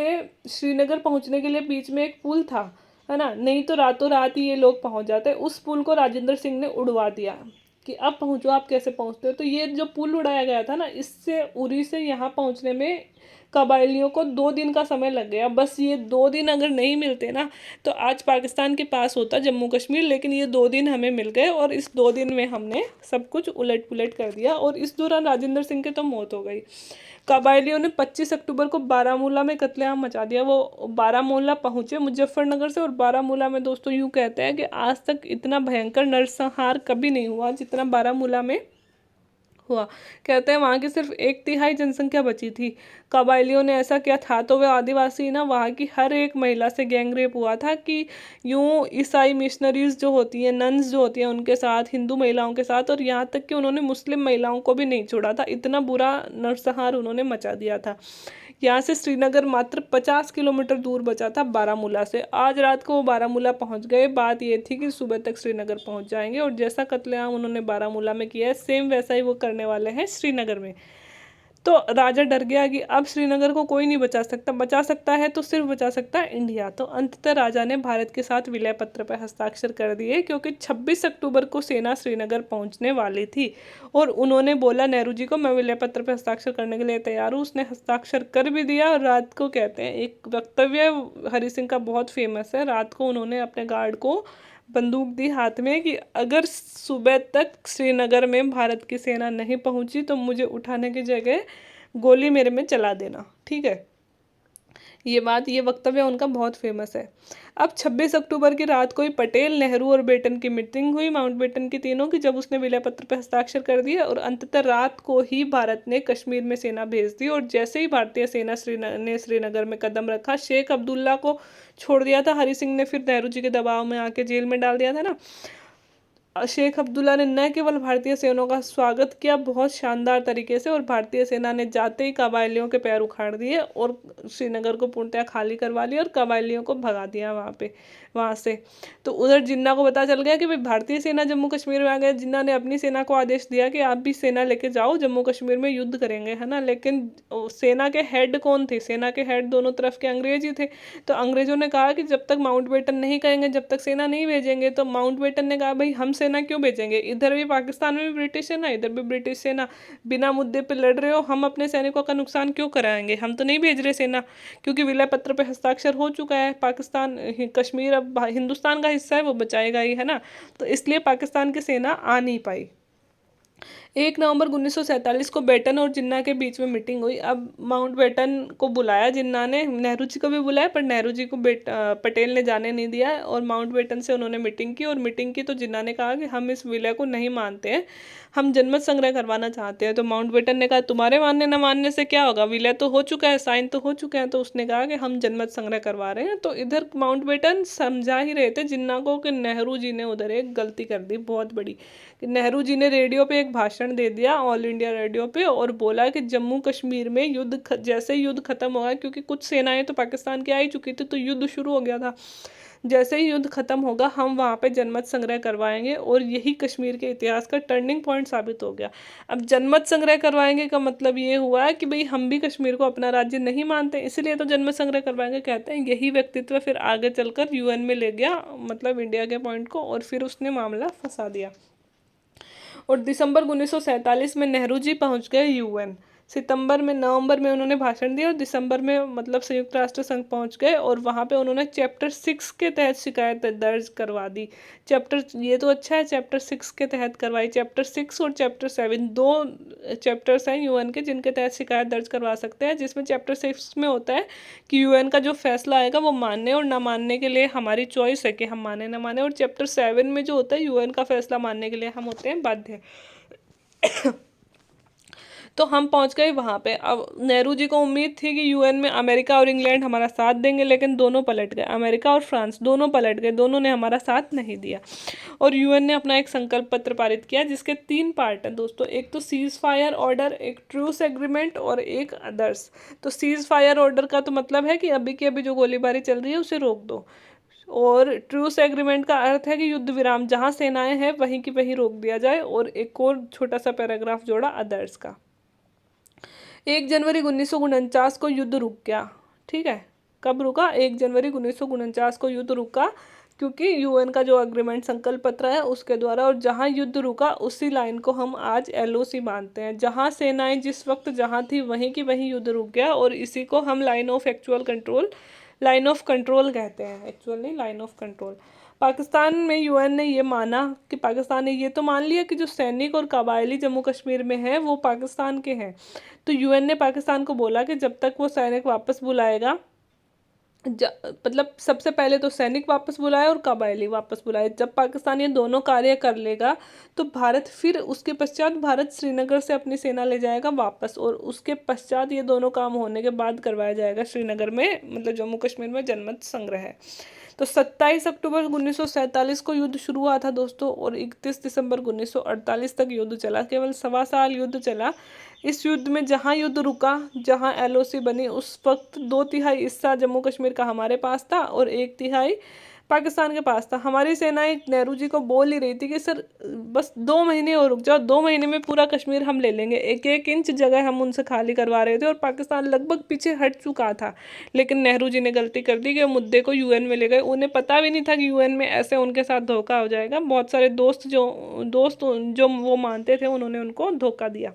श्रीनगर पहुंचने के लिए बीच में एक पुल था, है ना, नहीं तो रातों रात ही ये लोग पहुंच जाते। उस पुल को राजेंद्र सिंह ने उड़वा दिया कि अब पहुंचो, आप कैसे पहुंचते हो। तो ये जो पुल उड़ाया गया था ना, इससे उरी से यहाँ पहुंचने में कबायलियों को 2 दिन का समय लग गया। बस ये 2 दिन अगर नहीं मिलते ना, तो आज पाकिस्तान के पास होता जम्मू कश्मीर, लेकिन ये 2 दिन हमें मिल गए, और इस 2 दिन में हमने सब कुछ उलट पुलट कर दिया, और इस दौरान राजेंद्र सिंह की तो मौत हो गई। कबायलियों ने 25 अक्टूबर को बारामूला में कत्लेआम मचा दिया। वो बारामूला पहुंचे मुजफ्फरनगर से, और बारामूला में दोस्तों यूँ कहते हैं कि आज तक इतना भयंकर नरसंहार कभी नहीं हुआ जितना बारामूला में हुआ। कहते हैं वहाँ की सिर्फ 1/3 जनसंख्या बची थी। कबायलियों ने ऐसा किया था, तो वे आदिवासी ना, वहाँ की हर एक महिला से गैंग रेप हुआ था, कि यूँ ईसाई मिशनरीज जो होती हैं, नन्स जो होती हैं, उनके साथ, हिंदू महिलाओं के साथ, और यहाँ तक कि उन्होंने मुस्लिम महिलाओं को भी नहीं छोड़ा था। इतना बुरा नरसंहार उन्होंने मचा दिया था। यहाँ से श्रीनगर मात्र 50 किलोमीटर दूर बचा था बारामूला से। आज रात को वो बारामूला पहुँच गए। बात ये थी कि सुबह तक श्रीनगर पहुँच जाएंगे, और जैसा कत्लेआम उन्होंने बारामूला में किया है, सेम वैसा ही वो करने वाले हैं श्रीनगर में। तो राजा डर गया कि अब श्रीनगर को कोई नहीं बचा सकता है तो सिर्फ बचा सकता है इंडिया। तो अंततः राजा ने भारत के साथ विलय पत्र पर हस्ताक्षर कर दिए, क्योंकि 26 अक्टूबर को सेना श्रीनगर पहुंचने वाली थी, और उन्होंने बोला नेहरू जी को, मैं विलय पत्र पर हस्ताक्षर करने के लिए तैयार हूँ। उसने हस्ताक्षर कर भी दिया। और रात को, कहते हैं, एक वक्तव्य हरि सिंह का बहुत फेमस है, रात को उन्होंने अपने गार्ड को बंदूक दी हाथ में कि अगर सुबह तक श्रीनगर में भारत की सेना नहीं पहुंची तो मुझे उठाने की जगह गोली मेरे में चला देना, ठीक है। ये वक्तव्य उनका बहुत फेमस है। अब 26 अक्टूबर की रात को ही पटेल, नेहरू और बेटन की मीटिंग हुई, माउंट बेटन की तीनों की, जब उसने विलय पत्र पर हस्ताक्षर कर दिए, और अंततः रात को ही भारत ने कश्मीर में सेना भेज दी। और जैसे ही भारतीय सेना ने श्रीनगर में कदम रखा, शेख अब्दुल्ला को छोड़ दिया था हरि सिंह ने, फिर नेहरू जी के दबाव में आके जेल में डाल दिया था ना। शेख अब्दुल्ला ने न केवल भारतीय सेनाओं का स्वागत किया बहुत शानदार तरीके से, और भारतीय सेना ने जाते ही कबायलियों के पैर उखाड़ दिए और श्रीनगर को पूर्णतः खाली करवा लिया, और कबायलियों को भगा दिया वहाँ से। तो उधर जिन्ना को पता चल गया कि भाई भारतीय सेना जम्मू कश्मीर में आ गए। जिन्ना ने अपनी सेना को आदेश दिया कि आप भी सेना लेके जाओ, जम्मू कश्मीर में युद्ध करेंगे, है ना। लेकिन सेना के हेड कौन थे? सेना के हेड दोनों तरफ के अंग्रेज ही थे। तो अंग्रेजों ने कहा कि जब तक माउंट बेटन नहीं कहेंगे, जब तक सेना नहीं भेजेंगे। तो माउंट बेटन ने कहा भाई हम सेना क्यों भेजेंगे, इधर भी पाकिस्तान में भी ब्रिटिश सेना, इधर भी ब्रिटिश सेना, बिना मुद्दे पे लड़ रहे हो, हम अपने सैनिकों का नुकसान क्यों कराएंगे, हम तो नहीं भेज रहे सेना, क्योंकि विलय पत्र पे हस्ताक्षर हो चुका है। पाकिस्तान, कश्मीर अब हिंदुस्तान का हिस्सा है, वो बचाएगा ही, है ना। तो इसलिए पाकिस्तान की सेना आ नहीं पाई। 1 नवंबर 1947 को बेटन और जिन्ना के बीच में मीटिंग हुई। अब माउंटबेटन को बुलाया जिन्ना ने, नेहरू जी को भी बुलाया, पर नेहरू जी को पटेल ने जाने नहीं दिया और माउंटबेटन से उन्होंने मीटिंग की। और मीटिंग की तो जिन्ना ने कहा कि हम इस विलय को नहीं मानते हैं, हम जनमत संग्रह करवाना चाहते हैं। तो माउंटबेटन ने कहा तुम्हारे मानने न मानने से क्या होगा, विलय तो हो चुका है, साइन तो हो चुके हैं। तो उसने कहा कि हम जनमत संग्रह करवा रहे हैं। तो इधर माउंटबेटन समझा ही रहे थे जिन्ना को कि नेहरू जी ने उधर एक गलती कर दी बहुत बड़ी। कि नेहरू जी ने रेडियो पे एक भाषण दे दिया, ऑल इंडिया रेडियो पे, और बोला कि जम्मू कश्मीर में जैसे ही युद्ध खत्म होगा, क्योंकि कुछ सेनाएं तो पाकिस्तान की आ ही चुकी थी, तो युद्ध शुरू हो गया था, जैसे ही युद्ध खत्म होगा हम वहाँ पे जनमत संग्रह करवाएंगे। और यही कश्मीर के इतिहास का टर्निंग पॉइंट साबित हो गया। अब जनमत संग्रह करवाएंगे का मतलब ये हुआ है कि भाई हम भी कश्मीर को अपना राज्य नहीं मानते, इसलिए तो जनमत संग्रह करवाएंगे कहते हैं। यही व्यक्तित्व फिर आगे चलकर यूएन में ले गया, मतलब इंडिया के पॉइंट को, और फिर उसने मामला फंसा दिया। और दिसंबर 1947 में नेहरू जी पहुंच गए यूएन। नवंबर में उन्होंने भाषण दिया और दिसंबर में मतलब संयुक्त राष्ट्र संघ पहुंच गए। और वहां पे उन्होंने चैप्टर 6 के तहत शिकायत दर्ज करवा दी। ये तो अच्छा है, चैप्टर 6 के तहत करवाई। चैप्टर 6 और चैप्टर 7 दो चैप्टर्स हैं यूएन के जिनके तहत शिकायत दर्ज करवा सकते हैं। जिसमें चैप्टर 6 में होता है कि यूएन का जो फैसला आएगा वो मानने और ना मानने के लिए हमारी चॉइस है कि हम माने ना माने। और चैप्टर 7 में जो होता है यूएन का फैसला मानने के लिए हम होते हैं बाध्य। तो हम पहुंच गए वहां पे। अब नेहरू जी को उम्मीद थी कि यूएन में अमेरिका और इंग्लैंड हमारा साथ देंगे, लेकिन दोनों पलट गए। अमेरिका और फ्रांस दोनों पलट गए, दोनों ने हमारा साथ नहीं दिया। और यूएन ने अपना एक संकल्प पत्र पारित किया जिसके 3 पार्ट हैं दोस्तों। एक तो सीज फायर ऑर्डर, एक ट्रूस एग्रीमेंट और एक अदर्स। तो सीज फायर ऑर्डर का तो मतलब है कि अभी की अभी जो गोलीबारी चल रही है उसे रोक दो। और ट्रूस एग्रीमेंट का अर्थ है कि युद्ध विराम जहां सेनाएं हैं वहीं की वहीं रोक दिया जाए। और एक और छोटा सा पैराग्राफ जोड़ा अदर्स का। 1 जनवरी 1949 को युद्ध रुक गया। ठीक है, कब रुका? 1 जनवरी 1949 को युद्ध रुका, क्योंकि यूएन का जो अग्रीमेंट संकल्प पत्र है उसके द्वारा। और जहां युद्ध रुका उसी लाइन को हम आज एलओसी मानते हैं। जहां सेनाएं जिस वक्त जहां थी वहीं की वहीं युद्ध रुक गया, और इसी को हम लाइन ऑफ कंट्रोल कहते हैं। एक्चुअल नहीं, लाइन ऑफ कंट्रोल। पाकिस्तान में यूएन ने ये माना कि पाकिस्तान ने ये तो मान लिया कि जो सैनिक और कबायली जम्मू कश्मीर में है वो पाकिस्तान के हैं। तो यूएन ने पाकिस्तान को बोला कि जब तक वो सैनिक वापस बुलाएगा, मतलब सबसे पहले तो सैनिक वापस बुलाए और कबायली वापस बुलाए। जब पाकिस्तान ये दोनों कार्य कर लेगा तो उसके पश्चात भारत श्रीनगर से अपनी सेना ले जाएगा वापस। और उसके पश्चात ये दोनों काम होने के बाद करवाया जाएगा श्रीनगर में, मतलब जम्मू कश्मीर में जनमत संग्रह। तो 27 अक्टूबर 1947 को युद्ध शुरू हुआ था दोस्तों, और 31 दिसंबर 1948 तक युद्ध चला। केवल 1.25 साल युद्ध चला। इस युद्ध में जहां युद्ध रुका, जहां एलओसी बनी, उस वक्त 2/3 हिस्सा जम्मू कश्मीर का हमारे पास था और 1/3 पाकिस्तान के पास था। हमारी सेनाएं नेहरू जी को बोल ही रही थी कि सर बस 2 महीने और रुक जाओ, 2 महीने में पूरा कश्मीर हम ले लेंगे। एक एक इंच जगह हम उनसे खाली करवा रहे थे और पाकिस्तान लगभग पीछे हट चुका था। लेकिन नेहरू जी ने गलती कर दी कि मुद्दे को यूएन में ले गए। उन्हें पता भी नहीं था कि यूएन में ऐसे उनके साथ धोखा हो जाएगा। बहुत सारे दोस्त जो वो मानते थे उन्होंने उनको धोखा दिया।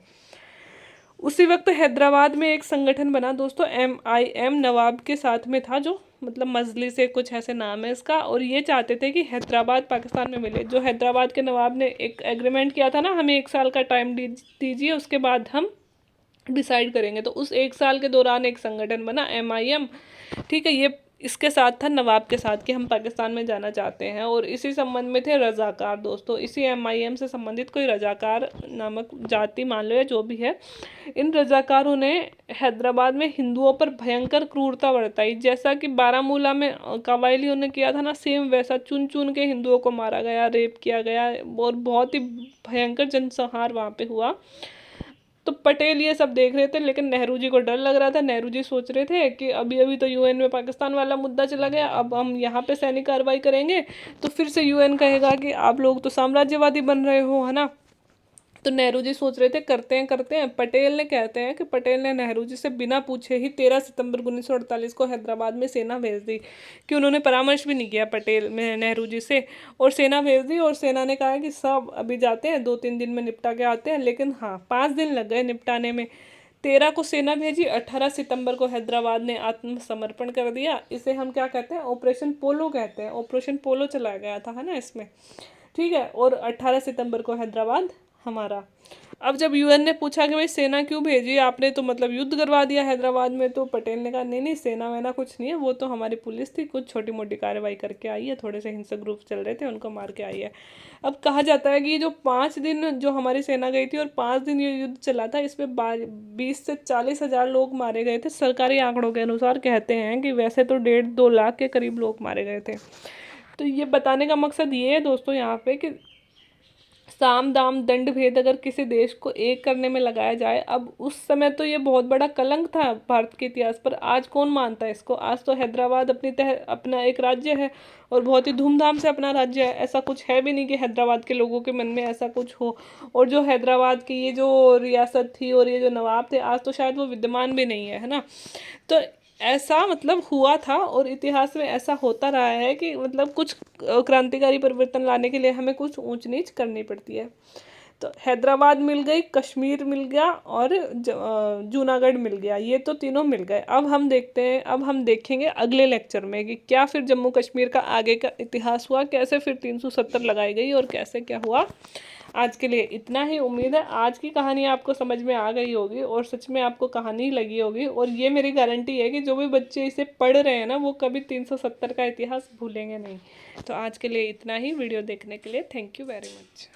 उसी वक्त हैदराबाद में एक संगठन बना दोस्तों, MIM, नवाब के साथ में था, जो मतलब मजलिस से कुछ ऐसे नाम है इसका। और ये चाहते थे कि हैदराबाद पाकिस्तान में मिले। जो हैदराबाद के नवाब ने एक एग्रीमेंट किया था ना, हमें 1 साल का टाइम दीजिए, उसके बाद हम डिसाइड करेंगे। तो उस 1 साल के दौरान एक संगठन बना MIM। ठीक है, ये इसके साथ था नवाब के साथ कि हम पाकिस्तान में जाना चाहते हैं। और इसी संबंध में थे रजाकार दोस्तों। इसी MIM से संबंधित कोई रजाकार नामक जाति मान लो या जो भी है, इन रजाकारों ने हैदराबाद में हिंदुओं पर भयंकर क्रूरता बरताई। जैसा कि बारामूला में कबायलियों ने किया था ना, सेम वैसा चुन चुन के हिंदुओं को मारा गया, रेप किया गया, और बहुत ही भयंकर जनसंहार वहाँ पे हुआ। तो पटेल ये सब देख रहे थे, लेकिन नेहरू जी को डर लग रहा था। नेहरू जी सोच रहे थे कि अभी अभी तो यूएन में पाकिस्तान वाला मुद्दा चला गया, अब हम यहाँ पे सैनिक कार्रवाई करेंगे तो फिर से यूएन कहेगा कि आप लोग तो साम्राज्यवादी बन रहे हो, है ना। तो नेहरू जी सोच रहे थे करते हैं। पटेल ने नेहरू जी से बिना पूछे ही 13 सितंबर 1948 को हैदराबाद में सेना भेज दी, कि उन्होंने परामर्श भी नहीं किया नेहरू जी से। और सेना भेज दी, और सेना ने कहा कि सब अभी जाते हैं, 2-3 दिन में निपटा के आते हैं। लेकिन हाँ, 5 दिन लग गए निपटाने में। 13 को सेना भेजी, 18 सितंबर को हैदराबाद ने आत्मसमर्पण कर दिया। इसे हम क्या कहते हैं? ऑपरेशन पोलो कहते हैं। ऑपरेशन पोलो चलाया गया था, है ना इसमें। ठीक है, और 18 सितंबर को हैदराबाद हमारा। अब जब यूएन ने पूछा कि भाई सेना क्यों भेजी आपने, तो मतलब युद्ध करवा दिया हैदराबाद में, तो पटेल ने कहा नहीं नहीं, सेना वेना कुछ नहीं है, वो तो हमारी पुलिस थी, कुछ छोटी मोटी कार्रवाई करके आई है, थोड़े से हिंसक ग्रुप चल रहे थे उनको मार के आई है। अब कहा जाता है कि ये जो 5 दिन जो हमारी सेना गई थी और 5 दिन ये युद्ध चला था, इसमें 20 से 40 हज़ार लोग मारे गए थे, सरकारी आंकड़ों के अनुसार कहते हैं कि वैसे तो 1.5-2 लाख के करीब लोग मारे गए थे। तो ये बताने का मकसद ये है दोस्तों यहाँ पे कि साम दाम दंड भेद अगर किसी देश को एक करने में लगाया जाए, अब उस समय तो ये बहुत बड़ा कलंक था भारत के इतिहास पर, आज कौन मानता है इसको। आज तो हैदराबाद अपना एक राज्य है और बहुत ही धूमधाम से अपना राज्य है, ऐसा कुछ है भी नहीं कि हैदराबाद के लोगों के मन में ऐसा कुछ हो। और जो हैदराबाद की ये जो रियासत थी और ये जो नवाब थे, आज तो शायद वो विद्यमान भी नहीं है, है ना। तो ऐसा मतलब हुआ था और इतिहास में ऐसा होता रहा है कि मतलब कुछ क्रांतिकारी परिवर्तन लाने के लिए हमें कुछ ऊंच नीच करनी पड़ती है। तो हैदराबाद मिल गई, कश्मीर मिल गया और जूनागढ़ मिल गया, ये तो तीनों मिल गए। अब हम देखेंगे अगले लेक्चर में कि क्या फिर जम्मू कश्मीर का आगे का इतिहास हुआ, कैसे फिर 370 लगाई गई और कैसे क्या हुआ। आज के लिए इतना ही। उम्मीद है आज की कहानी आपको समझ में आ गई होगी और सच में आपको कहानी लगी होगी, और ये मेरी गारंटी है कि जो भी बच्चे इसे पढ़ रहे हैं ना, वो कभी 370 का इतिहास भूलेंगे नहीं। तो आज के लिए इतना ही। वीडियो देखने के लिए थैंक यू वेरी मच।